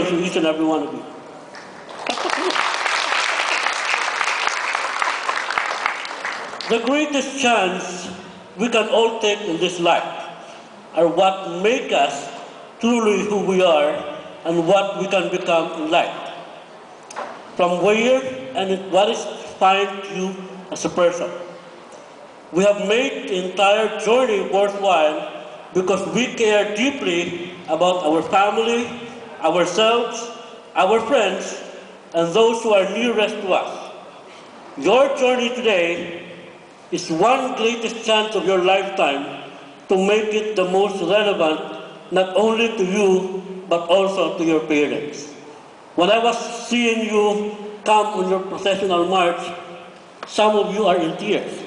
to each and every one of you. The greatest chance we can all take in this life are what make us truly who we are and what we can become in life. From where and what is defined you as a person. We have made the entire journey worthwhile because we care deeply about our family, ourselves, our friends, and those who are nearest to us. Your journey today is one greatest chance of your lifetime to make it the most relevant, not only to you, but also to your parents. When I was seeing you come on your processional march, some of you are in tears.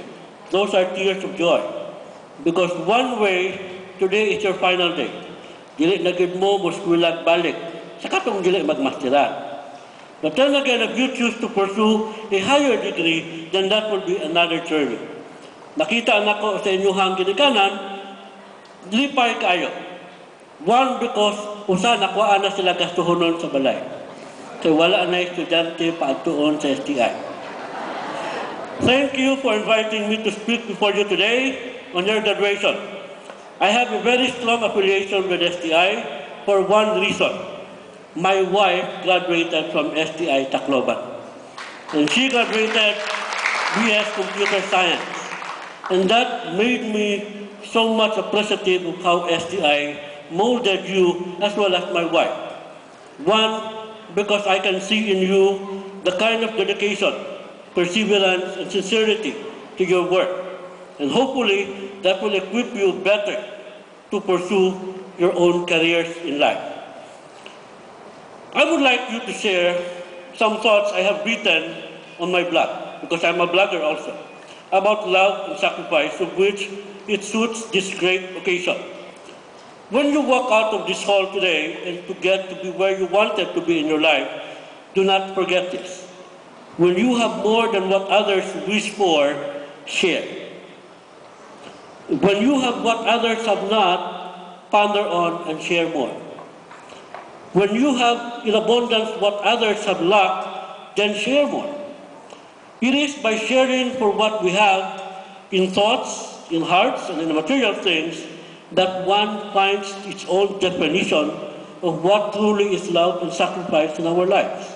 Those are tears of joy. Because one way, today is your final day. Dili na gid mo muskulag balik. Sa katong dili magmasteran. But then again, if you choose to pursue a higher degree, then that will be another journey. Nakita nako sa inyong ginikanan, lipay kayo. One, because usa nakuha na sila gastuhonon sa balay. Kaya wala na estudyante paagtuon sa STI. Thank you for inviting me to speak before you today on your graduation. I have a very strong affiliation with STI for one reason. My wife graduated from STI Tacloban. And she graduated BS Computer Science. And that made me so much appreciative of how STI molded you as well as my wife. One, because I can see in you the kind of dedication, perseverance, and sincerity to your work. And hopefully, that will equip you better to pursue your own careers in life. I would like you to share some thoughts I have written on my blog, because I'm a blogger also, about love and sacrifice, of which it suits this great occasion. When you walk out of this hall today and to get to be where you wanted to be in your life, do not forget this. When you have more than what others wish for, share. When you have what others have not, ponder on and share more. When you have in abundance what others have lacked, then share more. It is by sharing for what we have in thoughts, in hearts, and in material things that one finds its own definition of what truly is love and sacrifice in our lives.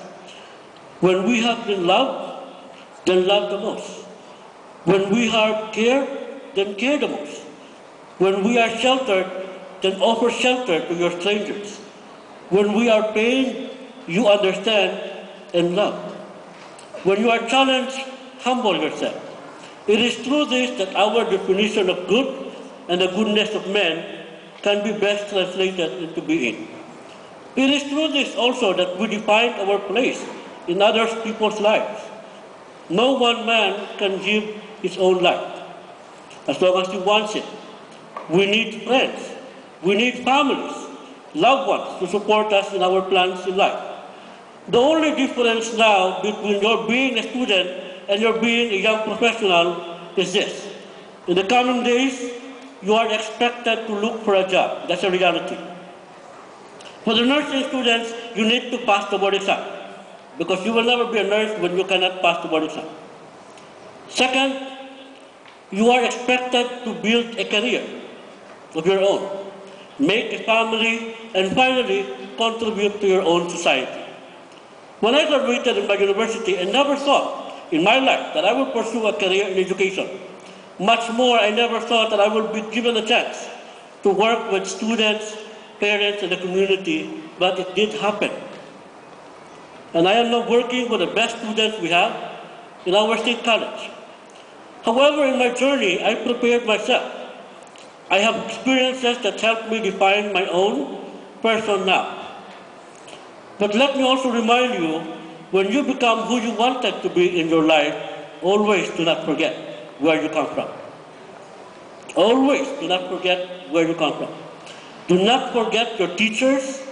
When we have been loved, then love the most. When we have care, then care the most. When we are sheltered, then offer shelter to your strangers. When we are pained, you understand and love. When you are challenged, humble yourself. It is through this that our definition of good and the goodness of men can be best translated into being. It is through this also that we define our place in other people's lives. No one man can give his own life as long as he wants it. We need friends, we need families, loved ones to support us in our plans in life. The only difference now between your being a student and your being a young professional is this. In the coming days, you are expected to look for a job. That's a reality. For the nursing students, you need to pass the board exam because you will never be a nurse when you cannot pass the board exam. Second, you are expected to build a career of your own, make a family, and finally contribute to your own society. When I graduated in my university, I never thought in my life that I would pursue a career in education. Much more, I never thought that I would be given a chance to work with students, parents, and the community, but it did happen. And I am now working with the best students we have in our state college. However, in my journey, I prepared myself. I have experiences that help me define my own person now. But let me also remind you, when you become who you wanted to be in your life, always do not forget where you come from. Always do not forget where you come from. Do not forget your teachers.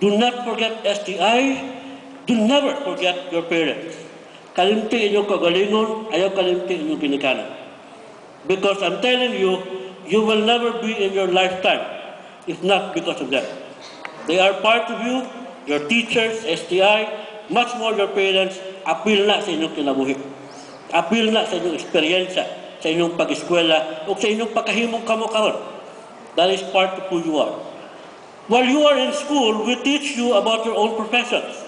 Do not forget STI. Do never forget your parents. Kalimti inyong kagalingon, ayaw kalimti inyong ginikanan. Because I'm telling you, you will never be in your lifetime if not because of them. They are part of you, your teachers, STI, much more your parents, appeal na sa inyong kinabuhi. Appeal na sa inyong eksperyensya, sa inyong pag-eskwela, o sa inyong pagkahimong kamo karon. That is part of who you are. While you are in school, we teach you about your own professions,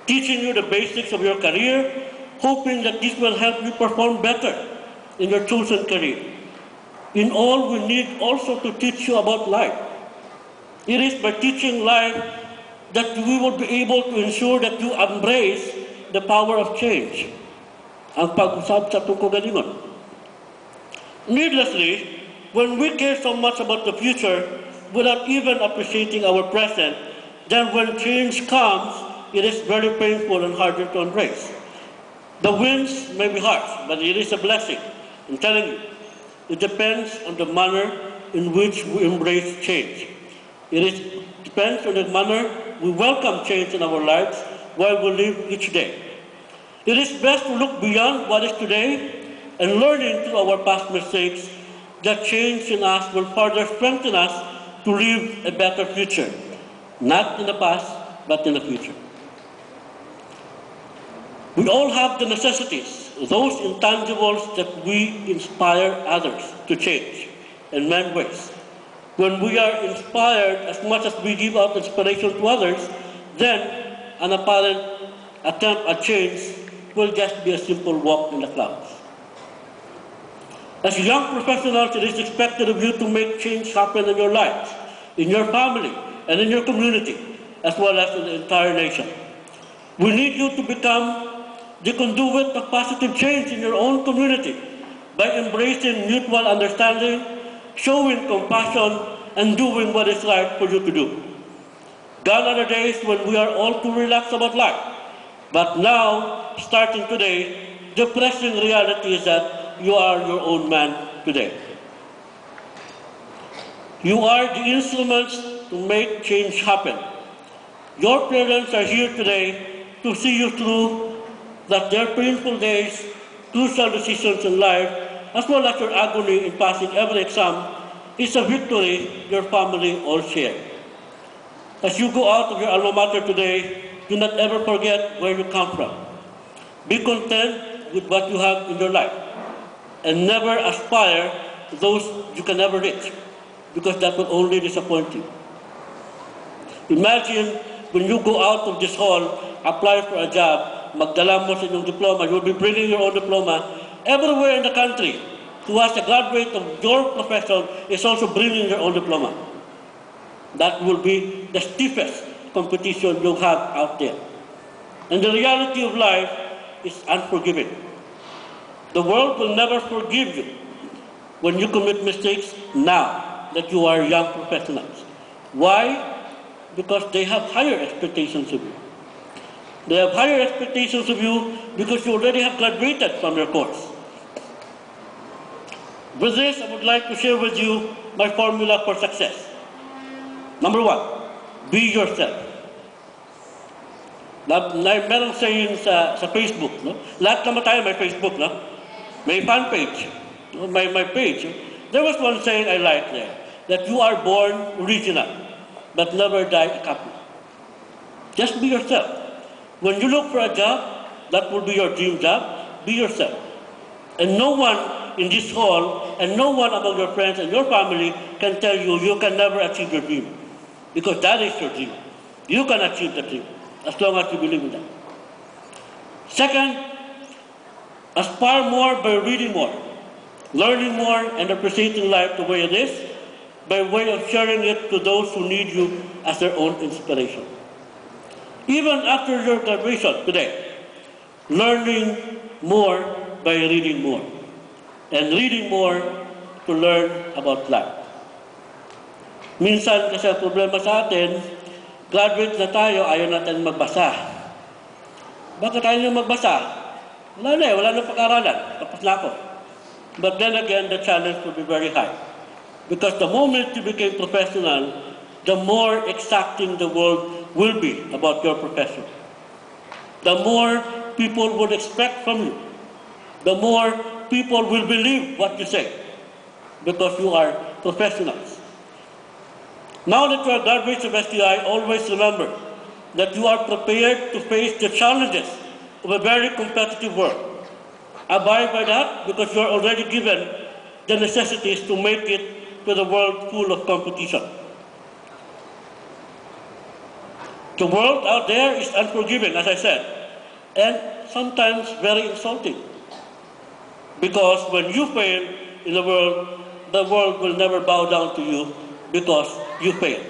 teaching you the basics of your career, hoping that this will help you perform better in your chosen career. In all, we need also to teach you about life. It is by teaching life that we will be able to ensure that you embrace the power of change. Ang pag-usap sa itong kagalingon. Needlessly, when we care so much about the future without even appreciating our present, then when change comes, it is very painful and harder to embrace. The winds may be harsh, but it is a blessing. I'm telling you, it depends on the manner in which we embrace change. It depends on the manner we welcome change in our lives while we live each day. It is best to look beyond what is today and learning through our past mistakes that change in us will further strengthen us to live a better future. Not in the past, but in the future. We all have the necessities, those intangibles that we inspire others to change in many ways. When we are inspired as much as we give out inspiration to others, then an apparent attempt at change will just be a simple walk in the clouds. As young professionals, it is expected of you to make change happen in your lives, in your family, and in your community, as well as in the entire nation. We need you to become the conduit of positive change in your own community by embracing mutual understanding, showing compassion, and doing what is right for you to do. Gone are the days when we are all too relaxed about life. But now, starting today, the pressing reality is that you are your own man today. You are the instruments to make change happen. Your parents are here today to see you through that their painful days, crucial decisions in life, as well as your agony in passing every exam, is a victory your family all share. As you go out of your alma mater today, do not ever forget where you come from. Be content with what you have in your life, and never aspire to those you can never reach, because that will only disappoint you. Imagine when you go out of this hall, apply for a job, magdala mo sa inyong diploma, you will be bringing your own diploma. Everywhere in the country who has a graduate of your profession is also bringing their own diploma. That will be the stiffest competition you have out there. And the reality of life is unforgiving. The world will never forgive you when you commit mistakes now that you are young professionals. Why? Because they have higher expectations of you. They have higher expectations of you because you already have graduated from your course. With this, I would like to share with you my formula for success. Number one, be yourself. Merong saying sa Facebook, no? Lahat naman tayo may Facebook, no? May fan page, no? my page. There was one saying I liked there, that you are born original, but never die a copy. Just be yourself. When you look for a job, that will be your dream job, be yourself. And no one in this hall, and no one among your friends and your family can tell you you can never achieve your dream. Because that is your dream. You can achieve the dream, as long as you believe in that. Second, aspire more by reading more, learning more, and appreciating life the way it is, by way of sharing it to those who need you as their own inspiration. Even after your graduation today, learning more by reading more, and reading more to learn about life. Minsan kasi ang problema sa atin, graduate na tayo, ayaw natin magbasa. Bakit ayaw nyo magbasa? Wala na pag-aralan. Tapos na ako. But then again, the challenge will be very high. Because the moment you became professional, the more exacting the world will be about your profession. The more people would expect from you. The more people will believe what you say. Because you are professionals. Now that you are graduates of STI, always remember that you are prepared to face the challenges of a very competitive world. Abide by that because you are already given the necessities to make it to the world full of competition. The world out there is unforgiving, as I said, and sometimes very insulting. Because when you fail in the world will never bow down to you because you failed.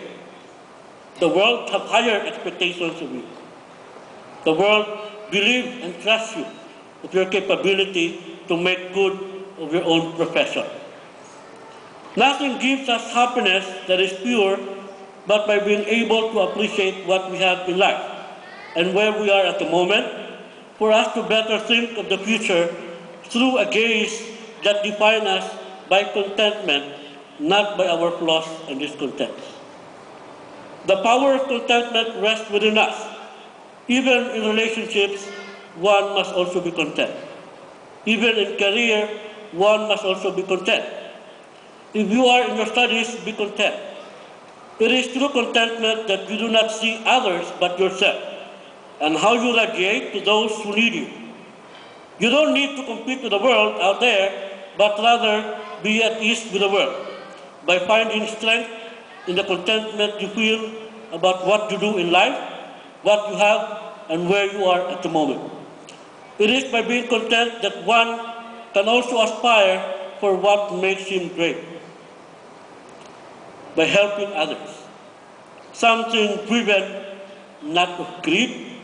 The world have higher expectations of you. The world believes and trusts you with your capability to make good of your own profession. Nothing gives us happiness that is pure but by being able to appreciate what we have in life and where we are at the moment, for us to better think of the future through a gaze that defines us by contentment, not by our flaws and discontents. The power of contentment rests within us. Even in relationships, one must also be content. Even in career, one must also be content. If you are in your studies, be content. It is through contentment that you do not see others but yourself, and how you radiate to those who need you. You don't need to compete with the world out there, but rather be at ease with the world by finding strength in the contentment you feel about what you do in life, what you have, and where you are at the moment. It is by being content that one can also aspire for what makes him great. By helping others. Something driven not of greed,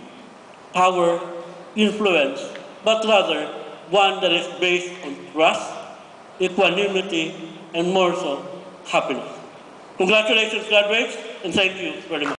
power, influence, but rather one that is based on trust, equanimity, and more so, happiness. Congratulations, graduates, and thank you very much.